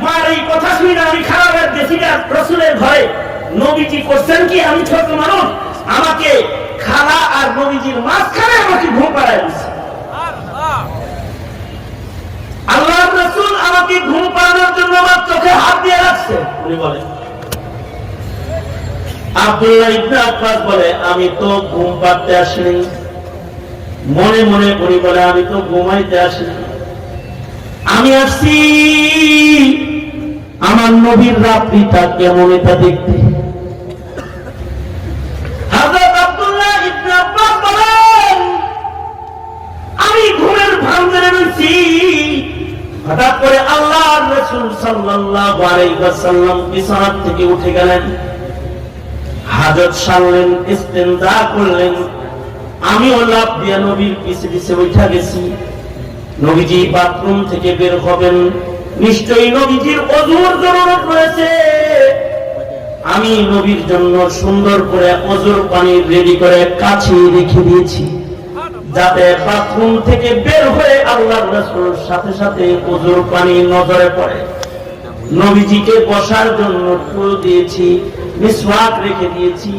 মার এই কথা শুনে আমি খারাপ গেছি রসুলের ঘরে। নবীজি করছেন কি, আমি ছোট মানুষ, আমাকে খালা আর নবীজির মাঝখানে আমাকে ঘুম পাড়ায় দিচ্ছে। আল্লাহর রাসূল আমাকে ঘুম পাড়ানোর জন্য আমার চোখে হাত দিয়ে রাখছে। উনি বলেন, আব্দুল্লাহ ইবনে আব্বাস বলে, আমি তো ঘুম পাড়তে আসিনি। মনে মনে উনি বলে, আমি তো ঘুমাইতে আসিনি, আমি আসছি আমার নবীর রাত্রিটা কেমন এটা দেখতে। হযরত আব্দুল্লাহ ইবনে আব্বাস বলেন, আমি ঘুমের ভান ধরে রয়েছি, হঠাৎ করে আল্লাহর রাসূল সাল্লাল্লাহু আলাইহি ওয়াসাল্লাম বিছানা থেকে উঠে গেলেন, হাজত সারলেন, ইস্তেনজা করলেন। আমিও লাফ দিয়ে নবীর পিছে পিছে উঠা গেছি। নবীজি বাথরুম থেকে বের হবেন, নিশ্চয়ই নবীজির ওযুর জরুরত রয়েছে। আমি নবীর জন্য সুন্দর করে ওযুর পানি রেডি করে কাছে রেখে দিয়েছি, যাতে বাথরুম থেকে বের হয়ে আল্লাহর রাসূল সাথে সাথে ওযুর পানি নজরে পড়ে। নবীজিকে বসার জন্য টুল দিয়েছি, মিসওয়াক রেখে দিয়েছি।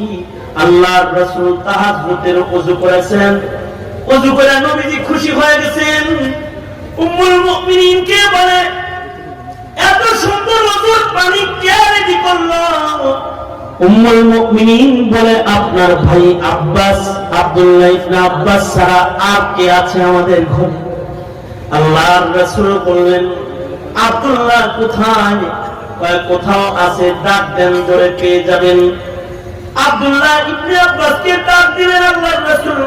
আল্লাহর রাসূল তাহাজ্জুদের ওযু করেছেন, ওযু করে নবীজি খুশি হয়ে গেছেন। উম্মুল মুমিনিন কে বলে, এত সুন্দর ওযুর পানি কে রেডি করলো? উম্মুল মুমিনিন বলে, আপনার ভাই আব্বাস, আব্দুল্লাহ ইবনে আব্বাস ছাড়া আর কে আছে আমাদের ঘরে? আল্লাহর রাসূল বললেন, আব্দুল্লাহ কোথায়? কোথাও আছে, ডাক দেন, ধরে পেয়ে যাবেন। আব্দুল্লাহ ইবনে আব্বাসকে ডাক দিলেন আল্লাহর রাসূল।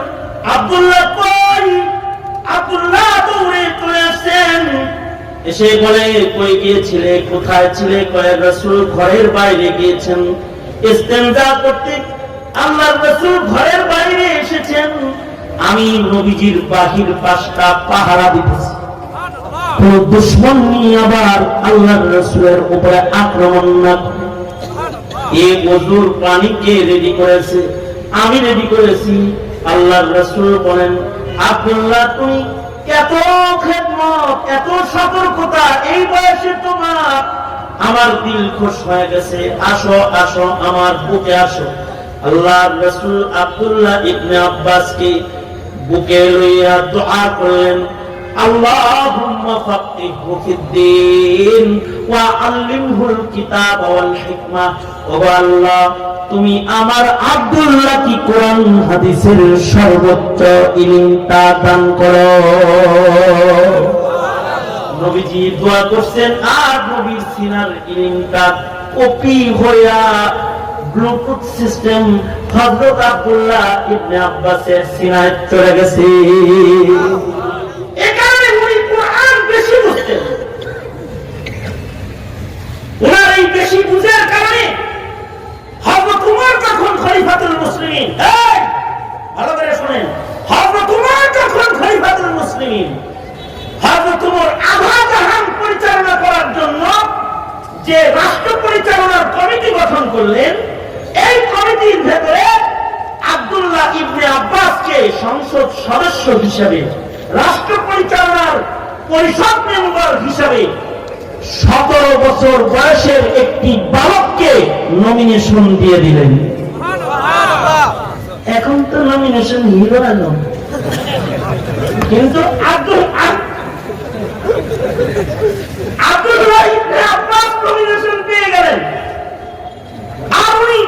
আব্দুল্লাহ কই? আব্দুল্লাহ দৌড়ে চলে আসেন, এসে বলে, কই গিয়েছিলে, কোথায় ছিলে? কয়, রাসূল ঘরের বাইরে গিয়েছেন ইস্তেনজা করতে। আল্লাহর রাসূল ঘরের বাইরে এসেছেন, আমি নবীজির বাহির পাশটা পাহারা দিতেছি। কোন দুশমন নিয়ে আবার আল্লাহর রাসূলের উপরে আক্রমণ না করে। এই ওযুর পানি কে রেডি করেছে? আমি রেডি করেছি। আল্লাহর রাসূল বলেন, আব্দুল্লাহ তুমি এত খেদমত, এত সতর্কতা এই বয়সে তোমার, আমার দিল খুশ হয়ে গেছে। আসো আসো, আমার বুকে আসো। আল্লাহর রাসূল আব্দুল্লাহ ইবনে আব্বাসকে বুকে লইয়া দোয়া করলেন, আল্লাহুম্মা ফাক্কিহহু ফিদ্দীন ওয়া আল্লিমহুল কিতাব ওয়াল হিকমা। ওগো আল্লাহ, তুমি আমার আব্দুল্লাহ কি কোরআন হাদিসের সর্বোচ্চ ইলমটা দান করো। নবীজি দোয়া করছেন, আর নবীর সিনার ইলমটা কপি হইয়া ব্লুটুথ সিস্টেম হযরত আব্দুল্লাহ ইবনে আব্বাসের সিনায় চলে গেছে। এখানে উনি কোরআন বেশি বুঝতেন। ওনার এই বেশি বুঝার কারণে হযরত উমর যখন খলিফাতুল মুসলিমিন, ভালো করে শুনেন, হযরত উমর যখন খলিফাতুল মুসলিমিন, হযরত উমর আধা জাহান পরিচালনা করার জন্য যে রাষ্ট্র পরিচালনার কমিটি গঠন করলেন, এই কমিটির ভেতরে আব্দুল্লাহ ইবনে আব্বাসকে সংসদ সদস্য হিসেবে, রাষ্ট্র পরিচালনার পরিষদ মেম্বার হিসেবে 17 বছর বয়সের একটি বালককে নমিনেশন দিয়ে দিলেন। এখন তো নমিনেশন হিরো আলম, কিন্তু আব্দুল্লাহ ইবনে আব্বাস নমিনেশন পেয়ে গেলেন। আর উনি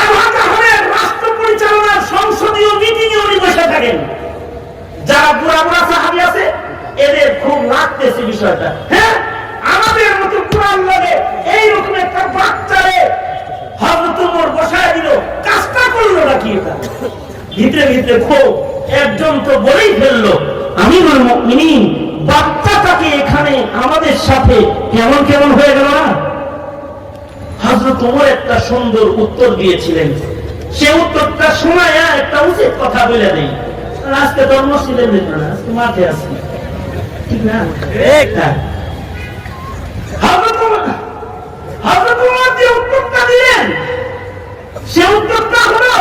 আধা জাহানের রাষ্ট্র পরিচালনার সংসদীয় মিটিংয়ে উনি বসে থাকেন। যারা বুড়া বুড়া সাহাবী আছে, এদের খুব লাগতেছে বিষয়টা। হ্যাঁ, আমাদের মতো কোরআন লাগে এইরকম একটা বাচ্চারে হযরত ওমর বসায় দিল, কাজটা করলো নাকি? এটা ভিতরে ভিতরে খুব একজন তো বলেই ফেললো, আমিরুল মুমিনিন বাচ্চাটাকে এখানে আমাদের সাথে কেমন কেমন হয়ে গেল না? হযরত ওমর একটা সুন্দর উত্তর দিয়েছিলেন, সে উত্তরটা শোনায় একটা উচিত কথা বলে দেই। আজকে তো মসজিদে যেত না, আজকে মাঠে আছি, ঠিক না? হযরত ওমর যে উত্তরটা দিলেন, সে উত্তরটা হলো,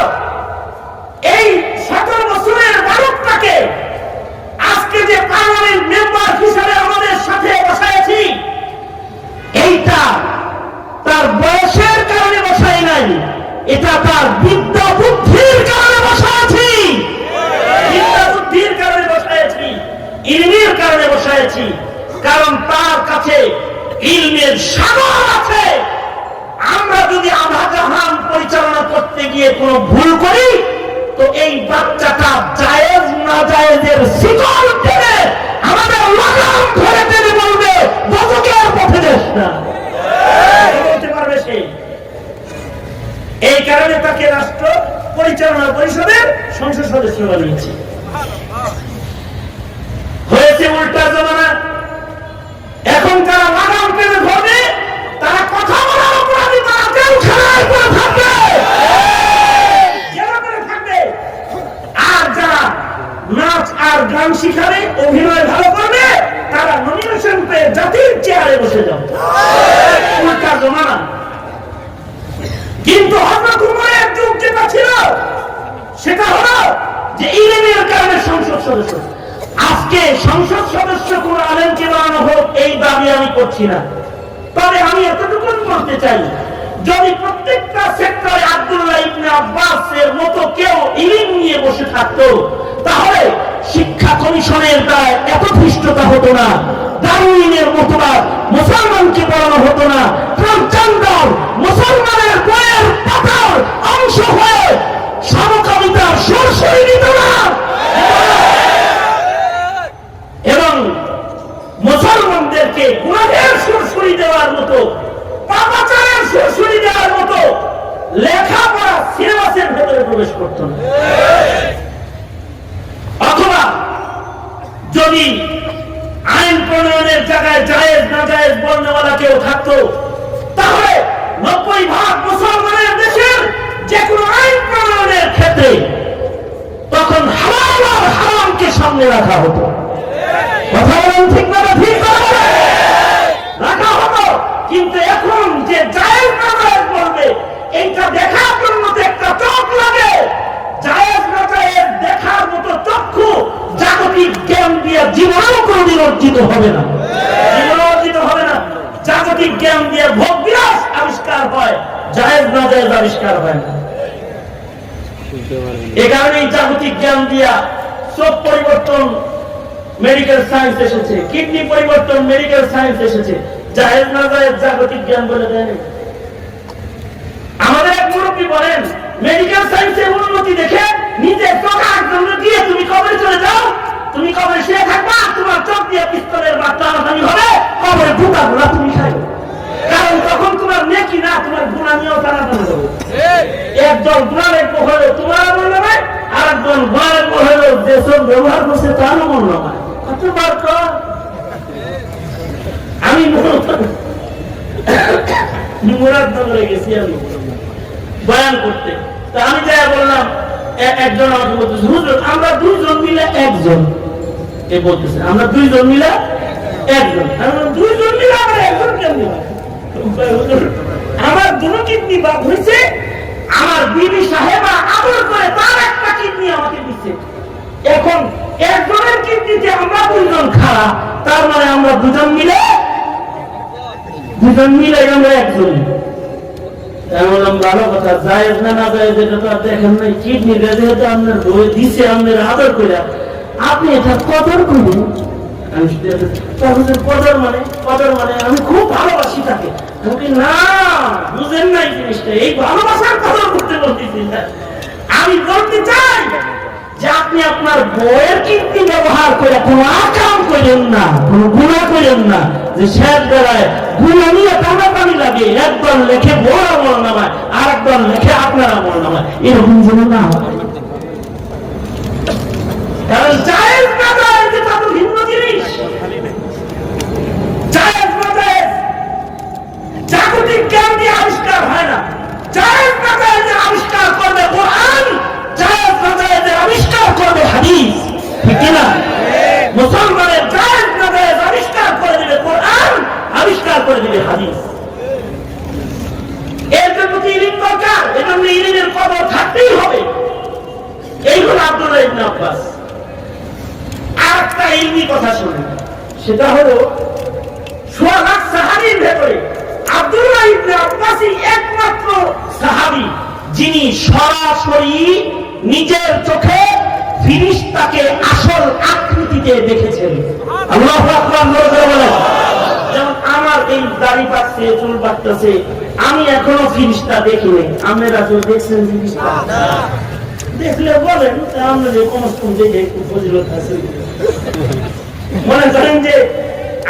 এই 17 বছরের বালকটাকে আজকে যে পার্লামেন্ট মেম্বার হিসেবে আমাদের সাথে বসাইছি, কারণে বসাইছি, কারণ তার কাছে ইলমের সাগর আছে। আমরা যদি আধা জাহান পরিচালনা করতে গিয়ে কোনো ভুল করি, তো এই বাচ্চাটা জায়েজ না জায়েজের শিকল টেনে আমাদের লাগাম ধরে টেনে বলবে দোজখের পথে যাস না, বলতে পারবে সে। এই কারণে তাকে রাষ্ট্র পরিচালনা পরিষদের সংসদ সদস্য বানিয়েছে। হয়েছে উল্টা জমানা। এখন যারা লাগাম টেনে ধরবে, তারা কথা বলার অপরাধী, তারা জেলখানায় করে থাকবে, জেলে করে থাকবে। আর যারা নাচ আর গান শিখাবে, অভিনয় ভালো করবে, তারা নমিনেশন পেয়ে জাতির চেয়ারে বসে যাবে। উল্টা জমানা। কিন্তু হযরত উমরের যুগ যেটা ছিল, সেটা হলো যে ইলমের কারণে সংসদ সদস্য। আজকে সংসদ সদস্য কোন আলেমকে বানানো হোক, এই দাবি আমি করছি না। তবে আমি এতটুকু বলতে চাই, যদি প্রত্যেকটা সেক্টরে আব্দুল্লাহ ইবনে আব্বাসের মতো কেউ ইলম নিয়ে বসে থাকতো, তাহলে শিক্ষা কমিশনের দ্বারা এত ধৃষ্টতা হতো না, দারুইনের মতবাদ মুসলমানকে পড়ানো হতো না, ট্রান্সজেন্ডার মুসলমানের বইয়ের পাতার অংশ হয়ে সমকামিতার সরাসরি নিত না, এবং মুসলমানদেরকে গুনাহের সুরসুরি দেওয়ার মতো, পাপাচারের সুরসুরি দেওয়ার মতো লেখাপড়া সিলেবাসের ভেতরে প্রবেশ করত না। অথবা যদি আইন প্রণয়নের জায়গায় জায়েজ না জায়েজ বলনেওয়ালা কেউ থাকতো, তাহলে 90% মুসলমানের দেশের যে কোনো আইন প্রণয়নের ক্ষেত্রে তখন হালাল আর হারামকে সামনে রাখা হতো। কথা বলেন ঠিক না? ঠিক রাখা হতো। কিন্তু এখন যে জায়েজ না জায়েজ বলবে, এইটা দেখার জন্য তো একটা চোখ লাগে। জায়েজ না জায়েজ দেখার মতো চক্ষু জাগতিক জ্ঞান দিয়ে জীবনেও কোনদিন অর্জিত হবে না, জীবনে অর্জিত হবে না। জাগতিক জ্ঞান দিয়ে ভোগ বিলাস আবিষ্কার হয়, জায়েজ না জায়েজ আবিষ্কার হয় না। এ কারণে জাগতিক জ্ঞান দিয়া চোখ পরিবর্তন মেডিকেল সায়েন্স এসেছে, কিডনি পরিবর্তন মেডিকেল সায়েন্স এসেছে, জায়েজ না জায়েজ জাগতিক জ্ঞান বলে দেয়। আমাদের এক মুরব্বী বলেন, মেডিকেল সায়েন্সের উন্নতি দেখে নিজের চোখার জন্য দিয়ে তুমি কবরে চলে যাও, তুমি কবরে শুয়ে থাকবা, তোমার চোখ দিয়ে পিস্তলের বা টানাটানি হবে, কবরে ঢুকা গুলা তুমি খাইবে। কারণ তখন তোমার নেকি না, তোমার গুণা নিয়েও টানাটানি হবে। একজন গুণারের হলো তোমার আমল নামে, আর একজন গুণারের হলো যেসব ব্যবহার করছে তার আমল নামে। কতবার আমি মুরাদনগরে গেছি আমি বয়ান করতে, তা আমি যাই বললাম, একজন আমাকে বলতেছে, হুজুর আমরা দুইজন মিলে একজন, এ বলতেছে আমরা দুইজন মিলে একজন। দুইজন মিলে আমরা একজন কেমনি? আমার দুটো কিডনি বাদ হয়েছে, আমার বিবি সাহেবা আদর করে তার একটা কিডনি আমাকে দিচ্ছে। এখন একজনের কিডনিতে আমরা দুইজন খাড়া, তার মানে আমরা দুজন মিলে আমরা একজন। বললাম ভালো কথা, জায়েজ না না জায়েজ এটা তো আর দেখেন নাই, কিডনি যেহেতু আপনার বই দিছে আপনার আদর করে, আপনি এটা কদর করুন। কদর মানে আমি খুব ভালোবাসি তাকে। না, বুঝেন নাই জিনিসটা, এই ভালোবাসার কদর করতে বলতেছি না। আমি বলতে চাই যে আপনি আপনার বইয়ের কিডনি ব্যবহার করে কোনো আকাম করেন না, কোনো গুণা করেন না, যে শেষ বেলায় গুণা নিয়ে টানাটানি লাগে, একবার লেখে বড় আমল নামায়, আর একবার লেখে আপনার আমল নামায়, এরকম যেন না হয়। কারণ জায়েজ না জায়েজ এটা তো ভিন্ন জিনিস। জায়েজ না জায়েজ জাগতিক জ্ঞান দিয়ে আবিষ্কার হয় না। জায়েজ না জায়েজের আবিষ্কার করবে কোরআন, জায়েজ না জায়েজের আবিষ্কার করবে হাদিস, ঠিক না? মুসলমানের জায়েজ না জায়েজ আবিষ্কার করে দেবে কোরআন, আবিষ্কার করে দেবে হাদিস। এর জন্য ইলম দরকার, এজন্য ইলমের কদর থাকতেই হবে। এই হলো আব্দুল্লাহ ইবনে আব্বাস। আরেকটা ইলমি কথা শুনুন, সেটা হলো ১৬ লাখ সাহাবীর ভেতরে আব্দুল্লাহ ইবনে আব্বাসই একমাত্র সাহাবী যিনি সরাসরি নিজের চোখে ফিরিস্তাকে আসল আকৃতিতে দেখেছেন। বাড়তেছে, চুল বাড়তেছে। আমি এখনো ফিরিস্তা দেখিনি। আপনারা তো দেখছেন ফিরিস্তা? দেখলে বলেন, আপনাদের কমসকম দেখে একটু ফজিলত আছে। মনে করেন যে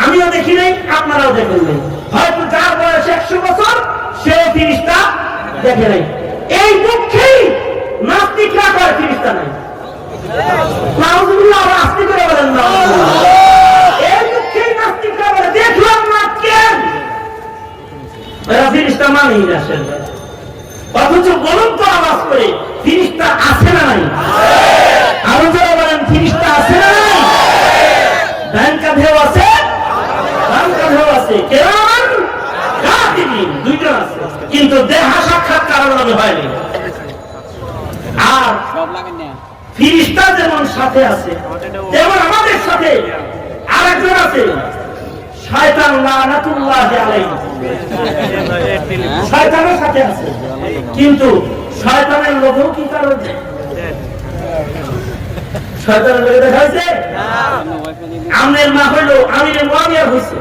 আমিও দেখি নাই, আপনারাও দেখেন নাই। হয়তো যার বয়স 100 বছর সেও ফিরিস্তা দেখে নাই। এই দুঃখেই নাস্তিকরা কয় ফিরিস্তা নাই। নাউজুবিল্লাহ, আস্তে করে বলেন না। এই দুঃখেই নাস্তিকরা বলে দেখলাম না কেন? এরা ফিরিস্তা মানেই না। অথচ বলুন তো আওয়াজ করে, ফিরিস্তা আছে না নাই? আরো যারা বলেন ফিরিস্তা আছে না নাই? ডান কাঁধেও আছে, বাম কাঁধেও আছে, কেরামান কাতিবিন, দুইজন আছে, কিন্তু দেখা সাক্ষাৎ কারণ হয়নি। আর ফিরিস্তা যেমন সাথে আছে, তেমন আমাদের সাথে আরেকজন আছে, শয়তান লানাতুল্লাহি আলাইহি। শয়তানের সাথে আছে, কিন্তু শয়তানের লোভও কি কারণ? শয়তানের লোভে দেখা হয়েছে? আমের মা হইল আমিরে মুয়াবিয়া হয়েছে।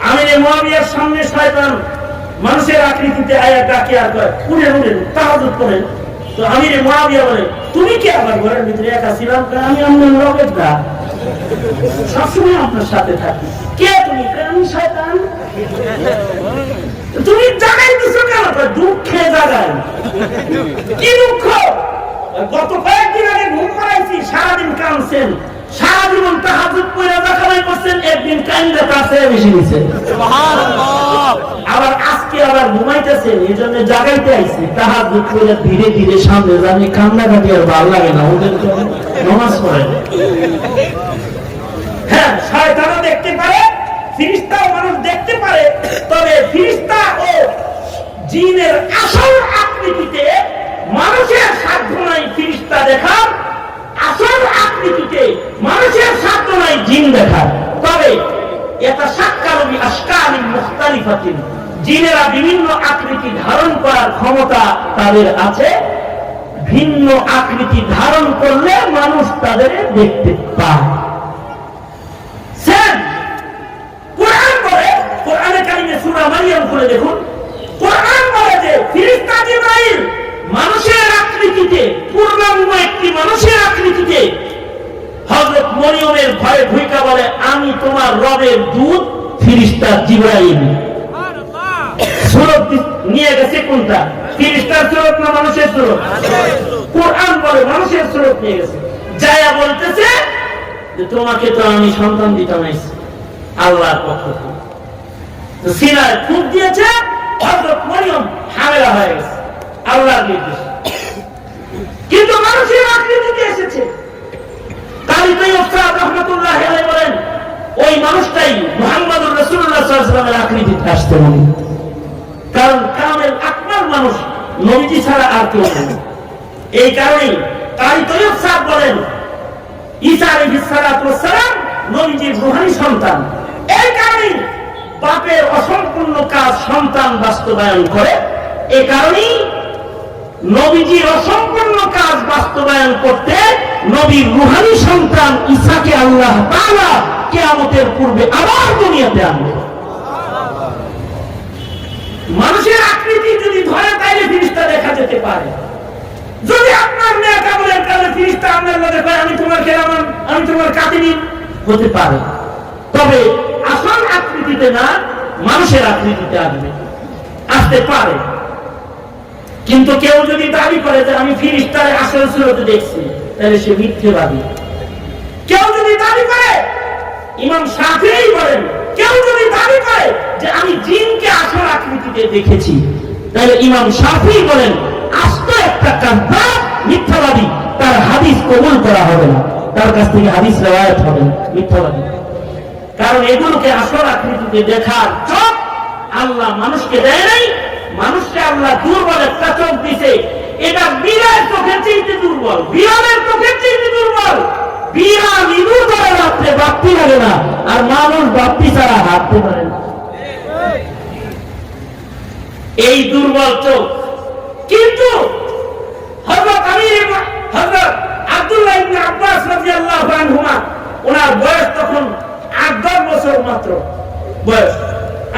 আমিরে মুয়াবিয়ার সামনে শয়তান মানুষের আকৃতিতে আয়া ডাকে আর কয়, উড়েন উড়েন, তাহাজ্জুদ করেন। তো আমিরে মুয়াবিয়া বলে, তুমি কি আমার ঘরের ভিতরে একা ছিলাম? আমি আপনার রবের দা, সবসময় আপনার সাথে থাকি। কে তুমি? আমি শয়তান। তুমি জাগাই দিছো কেন? দুঃখে জাগাই। কি দুঃখ? গত কয়েকদিন আগে ঘুম পাড়াইছি, সারাদিন কাঁদছেন, সারা জীবন তাহাজ্জুদ পড়ে জাকামাই করছেন, একদিন কান্দে কাছে বেশি নিছে। আবার আজকে আবার ঘুমাইতেছেন, এই জন্য জাগাইতে আইছি। তাহাজ্জুদ পড়ে ধীরে ধীরে সামনে জানি কান্নাকাটি আর ভালো লাগে না, ওদের তো নামাজ পড়ে। হ্যাঁ, শয়তানও দেখতে পারে, ফিরিস্তাও মানুষ দেখতে পারে। তবে ফিরিস্তা ও জিনের আসল আকৃতিতে মানুষের সাধ্য নাই ফিরিস্তা দেখার, আসল আকৃতিতে মানুষের সাধ্য নাই জিন দেখার। তবে এটা সাক্কালবি আশকালি মুখতালিফাতিন, জিনেরা বিভিন্ন আকৃতি ধারণ করার ক্ষমতা তাদের আছে। ভিন্ন আকৃতি ধারণ করলে মানুষ তাদের দেখতে পায়। কোরআন বলে, কোরআনে কারিমে সূরা মারইয়াম খুলে দেখুন, কোরআন বলে যে ফেরেশতা জিবরাইল মানুষের আকৃতিতে, পূর্ণাঙ্গ একটি মানুষের আকৃতিতে হযরত মরিয়মের ভয়ে ভুইকা বলে, আমি তোমার রবের দূত ফেরেশতা জিবরাইল। সুরত নিয়ে গেছে কোনটা? ফেরেশতার সুরত না মানুষের সুরত? কোরআন বলে মানুষের সুরত নিয়ে গেছে। যায়া বলতেছে যে তোমাকে তো আমি সন্তান দিতাম না আল্লাহর পক্ষ থেকে। তো সিনায় ফুঁক দিয়েছে, হযরত মরিয়ম হামেলা হয়ে গেছে আল্লাহর নির্দেশ। কিন্তু মানুষের আকৃতিতে এসেছে। কারি তৈয়ব সাহেব রাহমাতুল্লাহি আলাইহি বলেন, ওই মানুষটাই মুহাম্মদুর রাসূলুল্লাহ সাল্লাল্লাহু আলাইহি ওয়াসাল্লামের আকৃতিতে আসতে মনে। কারণ কামেল আকমাল মানুষ নবীজি ছাড়া আর কেউ নেই। এই কারণেই কারি তৈয়ব সাহেব বলেন, ঈসা আলাইহিস সালাতু ওয়াস সালাম নবীজির রূহানী সন্তান। এই কারণেই বাপের অসম্পূর্ণ কাজ সন্তান বাস্তবায়ন করে। এই কারণেই নবীজির অসম্পূর্ণ কাজ বাস্তবায়ন করতে নবীর রূহানী সন্তান ঈসাকে আল্লাহ তাআলা কিয়ামতের পূর্বে আবার দুনিয়াতে আনবে। মানুষের আকৃতি যদি ধরে তাইলে ফেরেশতা দেখা যেতে পারে। যদি আপনার মেয়ে কাবুলের কাছে ফেরেশতা আপনার মধ্যে কয়, আমি তোমার কেরামান, আমি তোমার কাতিবিন, হতে পারে। তবে আসল আকৃতিতে না, মানুষের আকৃতিতে আসবে, আসতে পারে। কিন্তু কেউ যদি দাবি করে যে আমি ফেরেশতার আসল সুরতে দেখছি, তাহলে সে মিথ্যাবাদী। কেউ যদি দাবি করে, ইমাম শাফিঈ বলেন, কেউ যদি দাবি করে যে আমি জিনকে আসল আকৃতিতে দেখেছি, তাহলে ইমাম শাফিঈ বলেন আস্ত একটা কাযযাব, মিথ্যাবাদী, তার হাদিস কবুল করা হবে না, তার কাছ থেকে হাদিস রিওয়ায়াত হবে না, মিথ্যাবাদী। কারণ এগুলোকে আসল আকৃতিতে দেখার চোখ আল্লাহ মানুষকে দেয় নাই। মানুষকে আল্লাহ দুর্বল একটা চোখ দিছে। এটা বিড়াল চোখের চেয়ে দুর্বল, বিড়ালের চোখের চেয়ে দুর্বল। বিড়াল ইঁদুর ধরে রাখতে বাপ্তি লাগে না, আর মানুষ বাপ্তি ছাড়া হাঁটতে পারে না। এই দুর্বল চোখ। কিন্তু হযরত আব্দুল্লাহ ইবনে আব্বাস রাদিয়াল্লাহু আনহুমা, ওনার বয়স তখন 8-10 বছর মাত্র, বয়স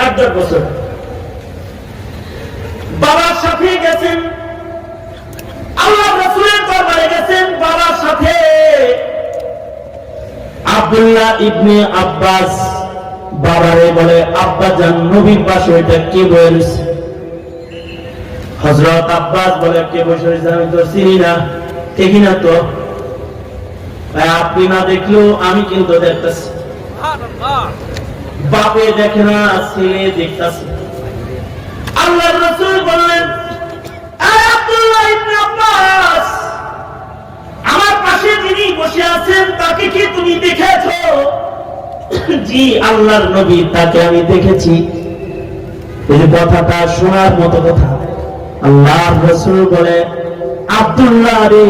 8-10 বছর। বাবার সাথে গেছেন, আল্লাহ রাসূলের দরবারে গেছেন বাবার সাথে। আব্দুল্লাহ ইবনে আব্বাস বাবারে বলে, আব্বা জান, নবীর পাশে এটা কে বলেছে? হযরত আব্বাস বলে, কে বসে রয়েছে? আমি তো চিনি না, দেখি না তো। আপনি না দেখলেও আমি কিন্তু দেখতেছি। বাপে দেখে না, ছেলে দেখতেছে। আল্লাহর রাসূল বললেন, আব্দুল্লাহ ইবনে আব্বাস, আমার পাশে যিনি বসে আছেন তাকে কি তুমি দেখেছো? জি আল্লাহর নবী, তাকে আমি দেখেছি। এই কথাটা শোনার মতো কথা। আল্লাহর রাসূল বলে, আব্দুল্লাহ রে,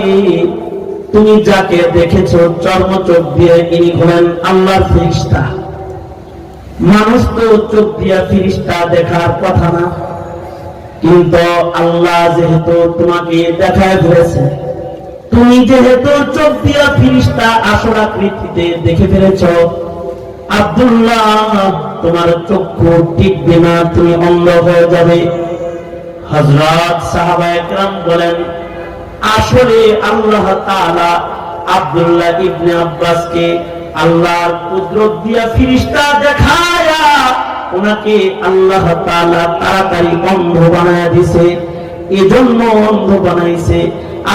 তুমি যাকে দেখেছো চর্ম চোখ দিয়ে, ইনি হলেন আল্লাহর ফেরেশতা। মানুষ তো চোখ দিয়া ফেরেশতা দেখার কথা না, কিন্তু আল্লাহ যেহেতু তোমাকে দেখায় ফেলেছে, তুমি যেহেতু চোখ দিয়া ফেরেশতা আসল আকৃতিতে দেখে ফেলেছো, আব্দুল্লাহ তোমার চক্ষু টিকবে না, তুমি অন্ধ হয়ে যাবে। হযরত সাহাবায়ে কেরাম বলেন, আসলে আল্লাহ তাআলা আব্দুল্লাহ ইবনে আব্বাসকে আল্লাহর কুদরত দিয়া ফেরেশতা দেখায়া ওনাকে আল্লাহ তাআলা তাড়াতাড়ি অন্ধ বানায়া দিয়েছে। এজন্য অন্ধ বানাইছে।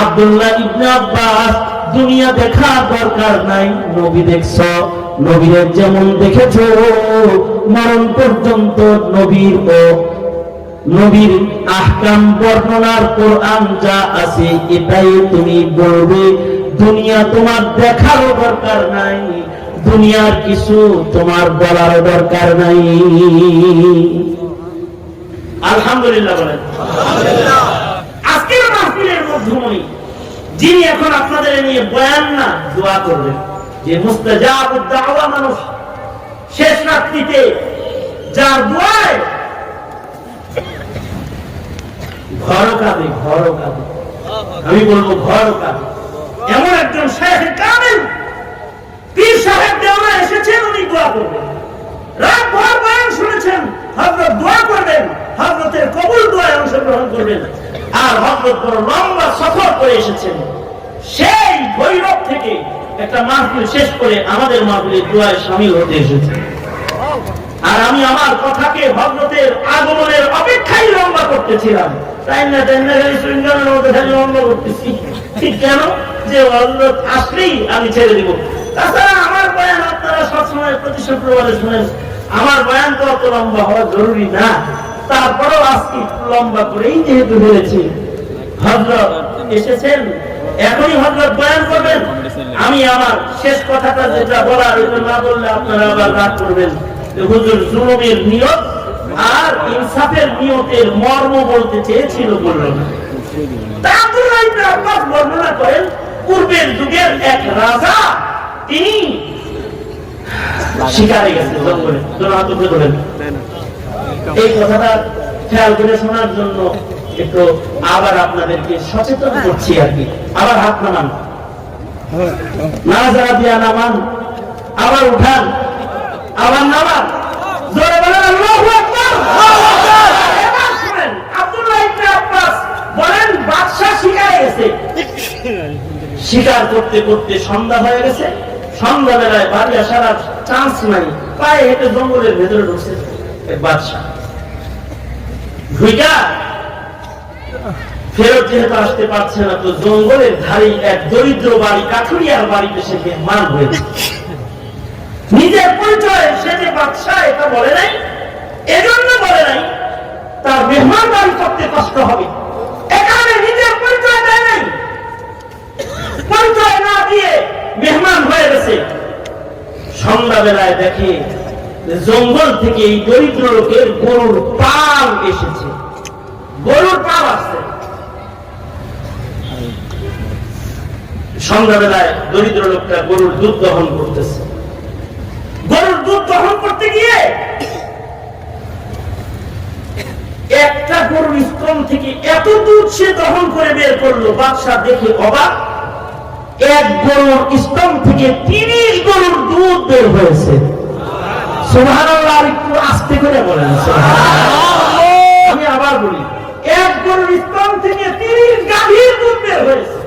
আব্দুল্লাহ ইবনে আব্বাস দুনিয়া দেখার দরকার নাই, নবী দেখছো, নবীর যেমন দেখেছো মরণ পর্যন্ত নবীর আহকাম বর্ণনার কোরআন যা আছে এটাই তুমি বলবে। দুনিয়া তোমার দেখারও দরকার নাই, দুনিয়ার কিছু তোমার বলার দরকার নাই। আলহামদুলিল্লাহ বলেন। আজকের মাহফিলের মাধ্যমে যিনি এখন আপনাদের নিয়ে বয়ান না দোয়া করবেন, যে মুস্তাজাবুদ দাওয়া মানুষ, শেষ রাত্রিতে যার দোয়ায় ঘর কাঁদে, আমি বলবো ঘর কাঁদে, এমন একজন শাইখ কামেল পীর সাহেব দেওয়া এসেছেন, উনি দোয়া করবেন। রাত ভর বয়ান শুনেছেন, হযরত দোয়া করবেন, হযরতের কবুল দোয়ায় অংশগ্রহণ করবেন। আর হযরত বড় লম্বা সফর করে এসেছেন, সেই ভৈরব থেকে একটা মাহফিল শেষ করে আমাদের মাহফিলের দোয়ায় শামিল হতে এসেছেন। আর আমি আমার কথাকে হযরতের আগমনের অপেক্ষায় লম্বা করতেছিলাম, তাই না সুইঙ্গামের মধ্যে খালি লম্বা করতেছি। ঠিক কেন? যে হযরত আসলেই আমি ছেড়ে দিব। তাছাড়া আমার বয়ান আপনারা সবসময় প্রতি শুক্রবারে শুনেন, আমার বয়ান তো অত লম্বা হওয়া জরুরি না, তারপরেও আজকে লম্বা করেই যেহেতু হয়েছে, হযরত এসেছেন, এখনই হযরত বয়ান করবেন। আমি আমার শেষ কথাটা যেটা বলার, এটা না বললে আপনারা আবার রাগ করবেন। হুজুর জুলুমের নিয়ত আর ইনসাফের নিয়তের মর্ম বলতে চেয়েছিল, বলল না। আব্দুল্লাহ ইবনে আব্বাস বর্ণনা করেন, পূর্বের যুগের এক রাজা, তিনি শিকারে গেছেন জঙ্গলে। এই কথাটা খেয়াল করে শোনার জন্য একটু আবার আপনাদেরকে সচেতন করছি আর কি। আবার হাত নামান, নাজারা দিয়া নামান, আবার উঠান, আবার নামান, জোরে বলেন আল্লাহু আকবার। এবার শুনেন, আব্দুল্লাহ ইবনে আব্বাস বলেন, বাদশা শিকারে গেছে, শিকার করতে করতে সন্ধ্যা হয়ে গেছে। সন্ধ্যাবেলায় বাড়ি আসার আর চান্স নাই, পায়ে হেঁটে জঙ্গলের ভেতরে ঢুকছে এক বাদশা। ঢুইকা ফেরত যেহেতু আসতে পারছে না, তো জঙ্গলের ধারে এক দরিদ্র বাড়ি, কাঠুরিয়ার বাড়িতে সে মেহমান হয়েছে। নিজের পরিচয় সে যে বাদশা এটা বলে নাই, এজন্য বলে নাই তার মেহমান বাড়ি করতে কষ্ট হবে, এখানে নিজের পরিচয় দেয় নাই। পরিচয় না দিয়ে মেহমান হয়ে গেছে। সন্ধ্যাবেলায় দেখে জঙ্গল থেকে এই দরিদ্র লোকের গরুর পাল এসেছে, গরুর পাল আসছে। সন্ধ্যাবেলায় দরিদ্র লোকটা গরুর দুধ দহন করতেছে। গরুর দুধ দহন করতে গিয়ে একটা গরুর স্তন থেকে এত দুধ সে দহন করে বের করলো, বাদশা দেখে অবাক। এক গরুর স্তন থেকে 30 গরুর দুধ বের হয়েছে। সুবহানাল্লাহ। আর একটু আস্তে করে বলেন সুবহানাল্লাহ। আমি আবার বলি, এক গরুর স্তন থেকে 30 গাভীর দুধ বের হয়েছে।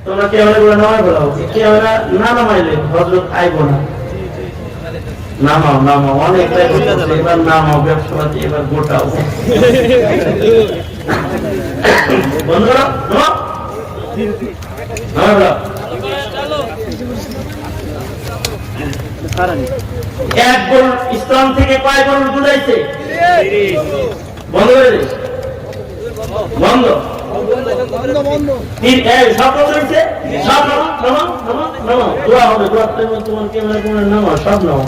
তোমরা ক্যামেরা নামাই বলাও, ক্যামেরা না নামাইলে হযরত আইবো না। নামাও নামাও, অনেক এবার নামাও, ব্যবসাপাতি এবার গোটাও। বন্ধুরা এক গরুর স্তন থেকে কয় গরুর দুধ আইছে? বন্ধ করে দিস, বন্ধ। সব হয়েছে, সব নামা নামা নামা নামা, দোয়া হবে, দোয়া তোমার ক্যামেরা নামা, সব নামা।